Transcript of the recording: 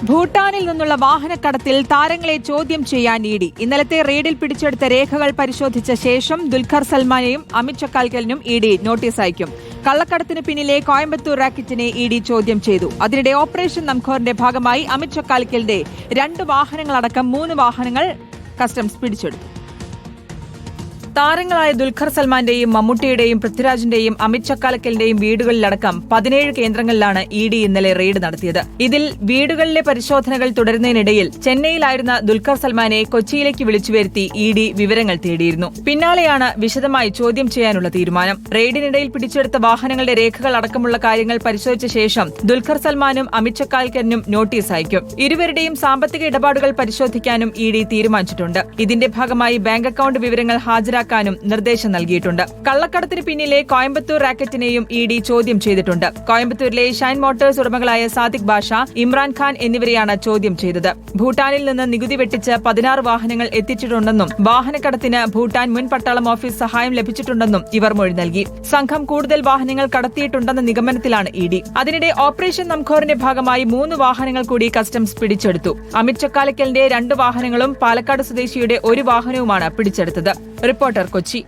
ഭൂട്ടാനിൽ നിന്നുള്ള വാഹനക്കടത്തിൽ താരങ്ങളെ ചോദ്യം ചെയ്യാൻ ഇഡി. ഇന്നലത്തെ റെയ്ഡിൽ പിടിച്ചെടുത്ത രേഖകൾ പരിശോധിച്ച ശേഷം ദുൽഖർ സൽമാനെയും അമിത് ചക്കാൽക്കലിനും ഇഡി നോട്ടീസ് അയക്കും. കള്ളക്കടത്തിന് പിന്നിലെ കോയമ്പത്തൂർ റാക്കറ്റിനെ ഇഡി ചോദ്യം ചെയ്തു. അതിനിടെ ഓപ്പറേഷൻ നംഖോറിന്റെ ഭാഗമായി അമിത് ചക്കാൽക്കലിന്റെ 2 വാഹനങ്ങളടക്കം 3 വാഹനങ്ങൾ കസ്റ്റംസ് പിടിച്ചെടുത്തു. താരങ്ങളായ ദുൽഖർ സൽമാന്റെയും മമ്മൂട്ടിയുടെയും പൃഥ്വിരാജിന്റെയും അമിത് ചക്കാലക്കലിന്റെയും വീടുകളിലടക്കം 17 കേന്ദ്രങ്ങളിലാണ് ഇഡി ഇന്നലെ റെയ്ഡ് നടത്തിയത്. ഇതിൽ വീടുകളിലെ പരിശോധനകൾ തുടരുന്നതിനിടയിൽ ചെന്നൈയിലായിരുന്ന ദുൽഖർ സൽമാനെ കൊച്ചിയിലേക്ക് വിളിച്ചുവരുത്തി ഇഡി വിവരങ്ങൾ തേടിയിരുന്നു. പിന്നാലെയാണ് വിശദമായി ചോദ്യം ചെയ്യാനുള്ള തീരുമാനം. റെയ്ഡിനിടയിൽ പിടിച്ചെടുത്ത വാഹനങ്ങളുടെ രേഖകൾ അടക്കമുള്ള കാര്യങ്ങൾ പരിശോധിച്ച ശേഷം ദുൽഖർ സൽമാനും അമിത് ചക്കാലക്കലിനും നോട്ടീസ് അയക്കും. ഇരുവരുടെയും സാമ്പത്തിക ഇടപാടുകൾ പരിശോധിക്കാനും ഇഡി തീരുമാനിച്ചിട്ടുണ്ട്. ഇതിന്റെ ഭാഗമായി ബാങ്ക് അക്കൌണ്ട് വിവരങ്ങൾ ഹാജരാക്കാനും നിർദ്ദേശം നൽകിയിട്ടുണ്ട്. കള്ളക്കടത്തിന് പിന്നിലെ കോയമ്പത്തൂർ റാക്കറ്റിനെയും ഇഡി ചോദ്യം ചെയ്തിട്ടുണ്ട്. കോയമ്പത്തൂരിലെ ഷൈൻ മോട്ടോഴ്സ് ഉടമകളായ സാദിഖ് ബാഷ, ഇമ്രാൻഖാൻ എന്നിവരെയാണ് ചോദ്യം ചെയ്തത്. ഭൂട്ടാനിൽ നിന്ന് നികുതി വെട്ടിച്ച് 16 വാഹനങ്ങൾ എത്തിച്ചിട്ടുണ്ടെന്നും വാഹനക്കടത്തിന് ഭൂട്ടാൻ മുൻ പട്ടാളം ഓഫീസ് സഹായം ലഭിച്ചിട്ടുണ്ടെന്നും ഇവർ മൊഴി നൽകി. സംഘം കൂടുതൽ വാഹനങ്ങൾ കടത്തിയിട്ടുണ്ടെന്ന നിഗമനത്തിലാണ് ഇഡി. അതിനിടെ ഓപ്പറേഷൻ നംഖോറിന്റെ ഭാഗമായി 3 വാഹനങ്ങൾ കൂടി കസ്റ്റംസ് പിടിച്ചെടുത്തു. അമിത് ചക്കാലക്കലിന്റെ 2 വാഹനങ്ങളും പാലക്കാട് സ്വദേശിയുടെ 1 വാഹനവുമാണ് പിടിച്ചെടുത്തത്. റിപ്പോർട്ടർ, കൊച്ചി.